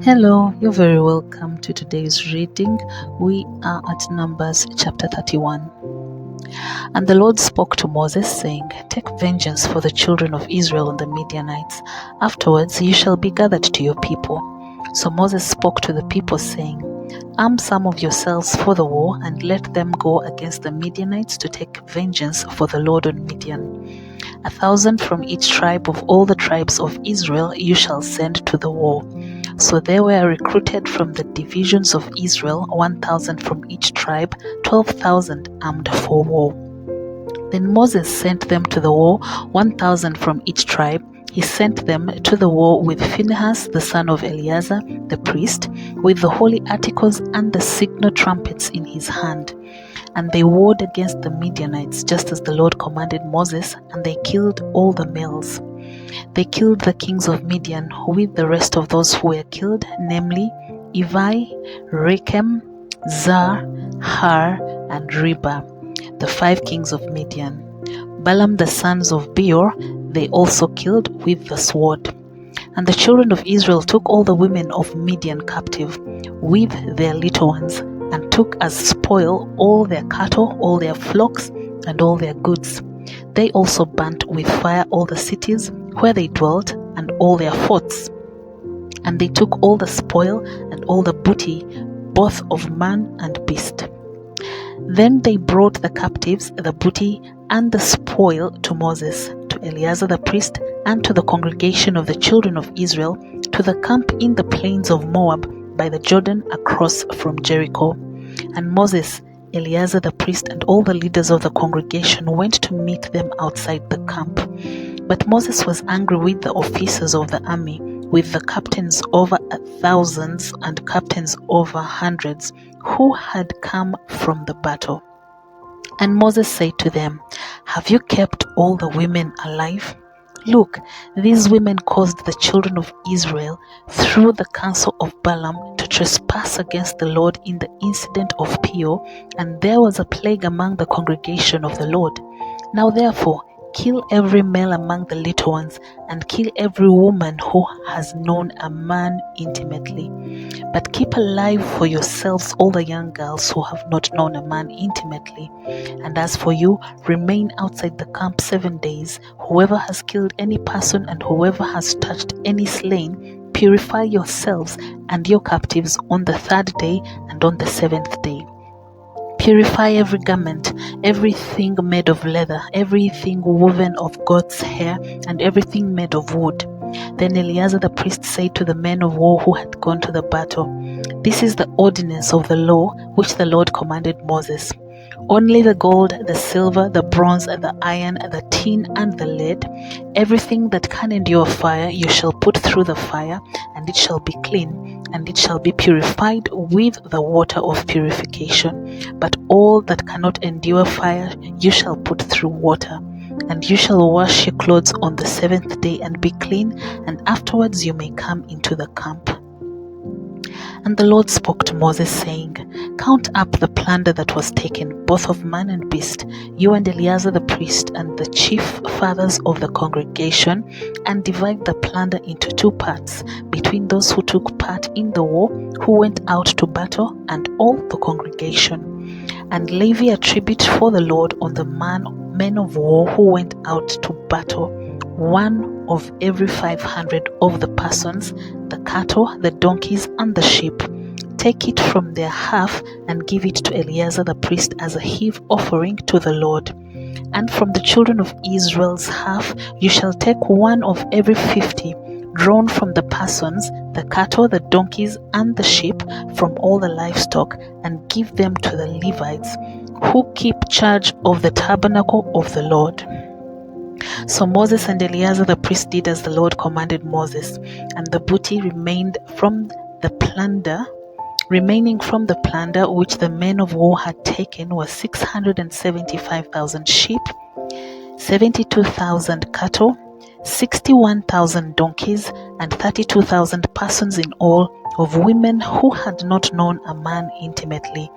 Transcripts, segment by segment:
Hello, you're very welcome to today's reading. We are at Numbers chapter 31. And the Lord spoke to Moses, saying, Take vengeance for the children of Israel on the Midianites. Afterwards you shall be gathered to your people. So Moses spoke to the people, saying, Arm some of yourselves for the war, and let them go against the Midianites to take vengeance for the Lord on Midian. 1,000 from each tribe of all the tribes of Israel you shall send to the war. So there were recruited from the divisions of Israel 1,000 from each tribe, 12,000 armed for war. Then Moses sent them to the war, 1,000 from each tribe. He sent them to the war with Phinehas the son of Eleazar the priest, with the holy articles and the signal trumpets in his hand. And they warred against the Midianites, just as the Lord commanded Moses, and they killed all the males. They killed the kings of Midian with the rest of those who were killed, namely Evi, Rechem, Zar, Har, and Reba, the 5 kings of Midian. Balaam the sons of Beor they also killed with the sword. And the children of Israel took all the women of Midian captive, with their little ones, and took as spoil all their cattle, all their flocks, and all their goods. They also burnt with fire all the cities where they dwelt, and all their forts. And they took all the spoil and all the booty, both of man and beast. Then they brought the captives, the booty, and the spoil to Moses, to Eleazar the priest, and to the congregation of the children of Israel, to the camp in the plains of Moab, by the Jordan across from Jericho. And Moses, Eleazar the priest, and all the leaders of the congregation went to meet them outside the camp. But Moses was angry with the officers of the army, with the captains over thousands and captains over hundreds, who had come from the battle. And Moses said to them, Have you kept all the women alive? Look, these women caused the children of Israel, through the counsel of Balaam, to trespass against the Lord in the incident of Peor, and there was a plague among the congregation of the Lord. Now therefore, kill every male among the little ones, and kill every woman who has known a man intimately. But keep alive for yourselves all the young girls who have not known a man intimately. And as for you, remain outside the camp 7 days. Whoever has killed any person and whoever has touched any slain, purify yourselves and your captives on the 3rd day and on the 7th day. Purify every garment, everything made of leather, everything woven of goat's hair, and everything made of wood. Then Eleazar the priest said to the men of war who had gone to the battle, This is the ordinance of the law which the Lord commanded Moses. Only the gold, the silver, the bronze, the iron, the tin, and the lead, everything that can endure fire, you shall put through the fire, and it shall be clean, and it shall be purified with the water of purification. But all that cannot endure fire, you shall put through water. And you shall wash your clothes on the 7th day and be clean, and afterwards you may come into the camp. And the Lord spoke to Moses, saying, Count up the plunder that was taken, both of man and beast, you and Eleazar the priest, and the chief fathers of the congregation, and divide the plunder into 2 parts, between those who took part in the war, who went out to battle, and all the congregation. And levy a tribute for the Lord on the men of war who went out to battle, 1 of every 500 of the persons, the cattle, the donkeys, and the sheep. Take it from their half and give it to Eleazar the priest as a heave offering to the Lord. And from the children of Israel's half you shall take 1 of every 50, drawn from the persons, the cattle, the donkeys, and the sheep, from all the livestock, and give them to the Levites, who keep charge of the tabernacle of the Lord. So Moses and Eleazar the priest did as the Lord commanded Moses, and the booty remaining from the plunder which the men of war had taken was 675,000 sheep, 72,000 cattle, 61,000 donkeys, and 32,000 persons in all, of women who had not known a man intimately.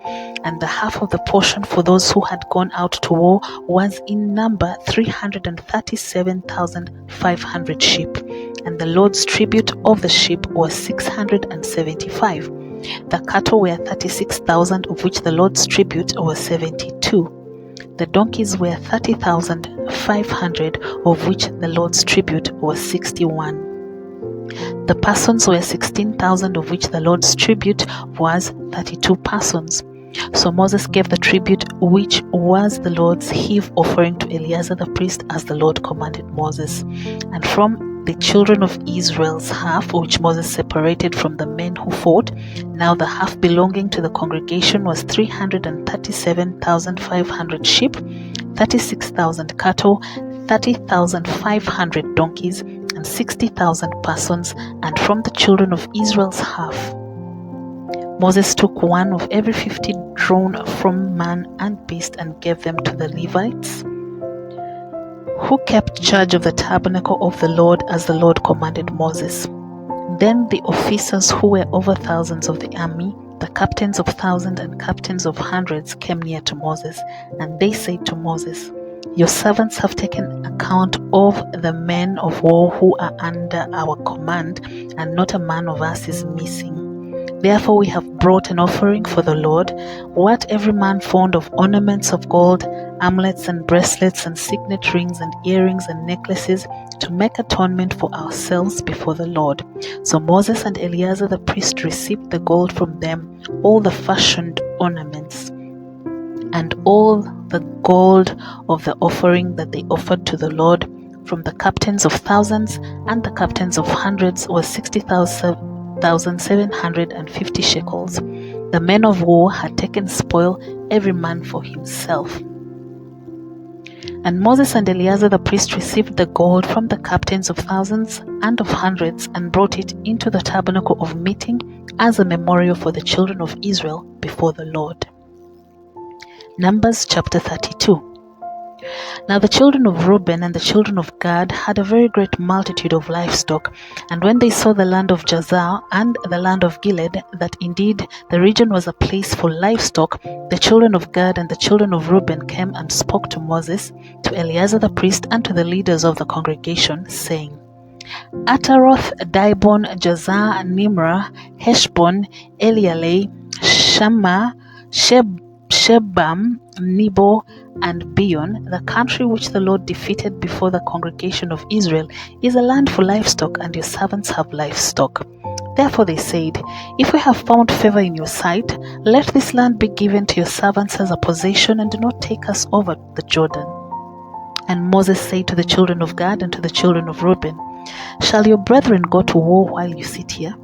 And the half of the portion for those who had gone out to war was in number 337,500 sheep, and the Lord's tribute of the sheep was 675. The cattle were 36,000, of which the Lord's tribute was 72. The donkeys were 30,500, of which the Lord's tribute was 61. The persons were 16,000, of which the Lord's tribute was 32 persons. So Moses gave the tribute, which was the Lord's heave offering, to Eleazar the priest, as the Lord commanded Moses. And from the children of Israel's half, which Moses separated from the men who fought, now the half belonging to the congregation was 337,500 sheep, 36,000 cattle, 30,500 donkeys, and 60,000 persons. And from the children of Israel's half, Moses took one of every 50 drawn from man and beast and gave them to the Levites, who kept charge of the tabernacle of the Lord, as the Lord commanded Moses. Then the officers who were over thousands of the army, the captains of thousands and captains of hundreds, came near to Moses, and they said to Moses, "Your servants have taken account of the men of war who are under our command, and not a man of us is missing. Therefore we have brought an offering for the Lord, what every man found of ornaments of gold, amulets and bracelets and signet rings and earrings and necklaces, to make atonement for ourselves before the Lord." So Moses and Eleazar the priest received the gold from them, all the fashioned ornaments, and all the gold of the offering that they offered to the Lord from the captains of thousands and the captains of hundreds was 60,750 shekels. The men of war had taken spoil, every man for himself. And Moses and Eleazar the priest received the gold from the captains of thousands and of hundreds, and brought it into the tabernacle of meeting as a memorial for the children of Israel before the Lord. Numbers chapter 32. Now the children of Reuben and the children of Gad had a very great multitude of livestock. And when they saw the land of Jazer and the land of Gilead, that indeed the region was a place for livestock, the children of Gad and the children of Reuben came and spoke to Moses, to Eleazar the priest, and to the leaders of the congregation, saying, Ataroth, Dibon, Jazer, Nimrah, Heshbon, Elealeh, Shammah, Shebam, Nebo, and Beon, the country which the Lord defeated before the congregation of Israel, is a land for livestock, and your servants have livestock. Therefore they said, If we have found favor in your sight, let this land be given to your servants as a possession, and do not take us over the Jordan. And Moses said to the children of Gad and to the children of Reuben, Shall your brethren go to war while you sit here?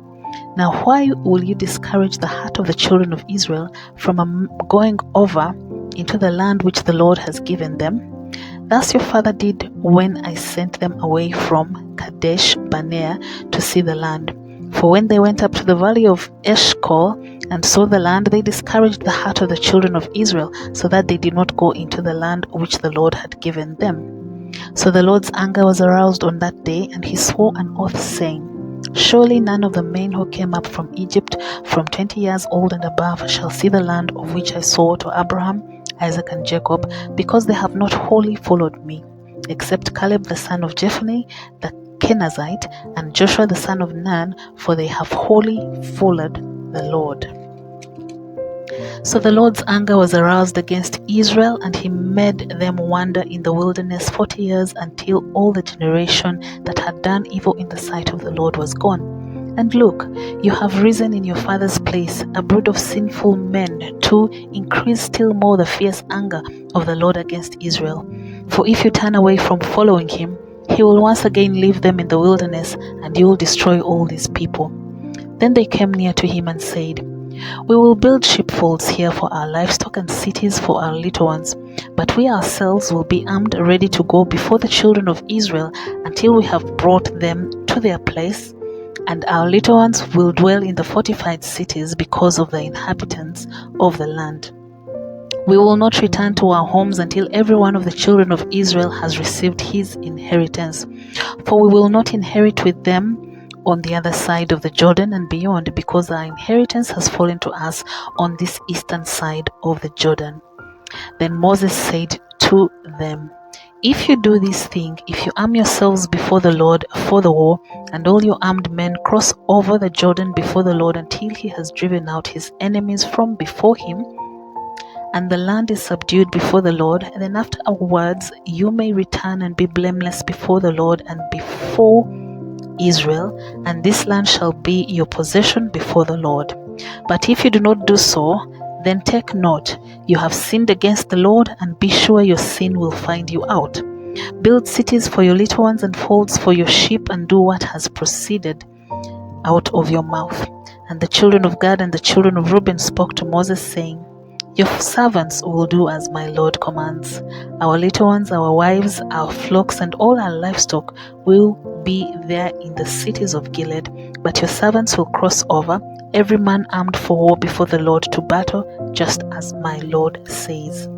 Now why will you discourage the heart of the children of Israel from going over into the land which the Lord has given them? Thus your father did when I sent them away from Kadesh Barnea to see the land. For when they went up to the valley of Eshcol and saw the land, they discouraged the heart of the children of Israel, so that they did not go into the land which the Lord had given them. So the Lord's anger was aroused on that day, and he swore an oath, saying, Surely none of the men who came up from Egypt from 20 years old and above shall see the land of which I swore to Abraham, Isaac, and Jacob, because they have not wholly followed me, except Caleb the son of Jephunneh the Kenizzite, and Joshua the son of Nun, for they have wholly followed the Lord. So the Lord's anger was aroused against Israel, and he made them wander in the wilderness 40 years, until all the generation that had done evil in the sight of the Lord was gone. And look, you have risen in your father's place, a brood of sinful men, to increase still more the fierce anger of the Lord against Israel. For if you turn away from following him, he will once again leave them in the wilderness, and you will destroy all these people. Then they came near to him and said, We will build sheepfolds here for our livestock and cities for our little ones, but we ourselves will be armed, ready to go before the children of Israel until we have brought them to their place, and our little ones will dwell in the fortified cities because of the inhabitants of the land. We will not return to our homes until every one of the children of Israel has received his inheritance, for we will not inherit with them on the other side of the Jordan and beyond, because our inheritance has fallen to us on this eastern side of the Jordan. Then Moses said to them, If you do this thing, if you arm yourselves before the Lord for the war, and all your armed men cross over the Jordan before the Lord until he has driven out his enemies from before him, and the land is subdued before the Lord, then afterwards you may return and be blameless before the Lord and before Israel, and this land shall be your possession before the Lord. But if you do not do so, then take note, you have sinned against the Lord, and be sure your sin will find you out. Build cities for your little ones and folds for your sheep, and do what has proceeded out of your mouth. And the children of Gad and the children of Reuben spoke to Moses, saying, Your servants will do as my Lord commands. Our little ones, our wives, our flocks, and all our livestock will be there in the cities of Gilead, but your servants will cross over, every man armed for war before the Lord to battle, just as my Lord says.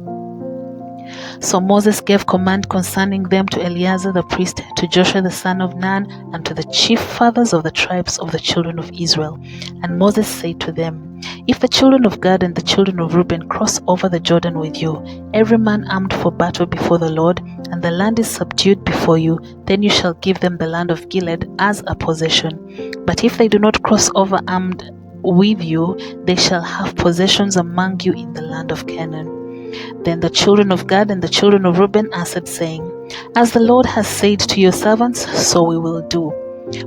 So Moses gave command concerning them to Eleazar the priest, to Joshua the son of Nun, and to the chief fathers of the tribes of the children of Israel. And Moses said to them, If the children of Gad and the children of Reuben cross over the Jordan with you, every man armed for battle before the Lord, and the land is subdued before you, then you shall give them the land of Gilead as a possession. But if they do not cross over armed with you, they shall have possessions among you in the land of Canaan. Then the children of Gad and the children of Reuben answered, saying, As the Lord has said to your servants, so we will do.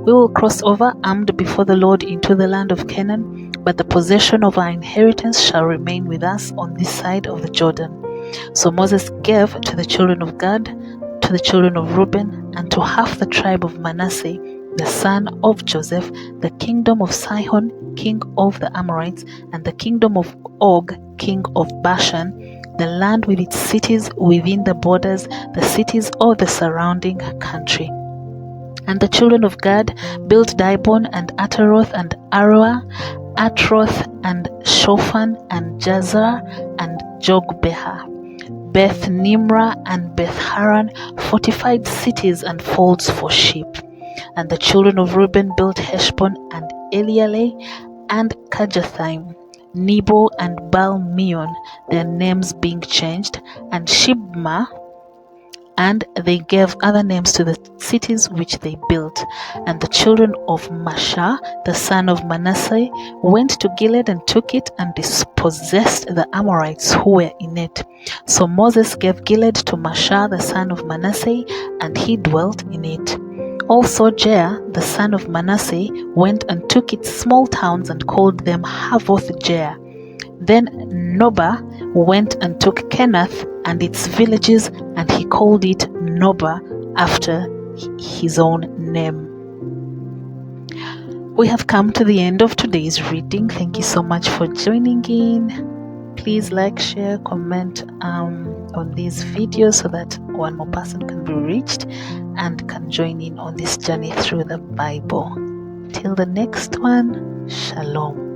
We will cross over armed before the Lord into the land of Canaan, but the possession of our inheritance shall remain with us on this side of the Jordan. So Moses gave to the children of Gad, to the children of Reuben, and to half the tribe of Manasseh, the son of Joseph, the kingdom of Sihon, king of the Amorites, and the kingdom of Og, king of Bashan, the land with its cities within the borders, the cities of the surrounding country. And the children of Gad built Dibon and Ataroth and Aroah, Atroth and Shofan and Jazer and Jogbehah, Beth Nimrah and Beth Haran, fortified cities and folds for sheep. And the children of Reuben built Heshbon and Elealeh and Kirjathaim, Nebo and Baal-meon, their names being changed, and Shibmah, and they gave other names to the cities which they built. And the children of Mashah, the son of Manasseh, went to Gilead and took it and dispossessed the Amorites who were in it. So Moses gave Gilead to Mashah, the son of Manasseh, and he dwelt in it. Also Jair, the son of Manasseh, went and took its small towns and called them Havoth Jair. Then Nobah went and took Kenath and its villages, and he called it Nobah after his own name. We have come to the end of today's reading. Thank you so much for joining in. Please like, share, comment on these videos so that one more person can be reached and can join in on this journey through the Bible. Till the next one, Shalom.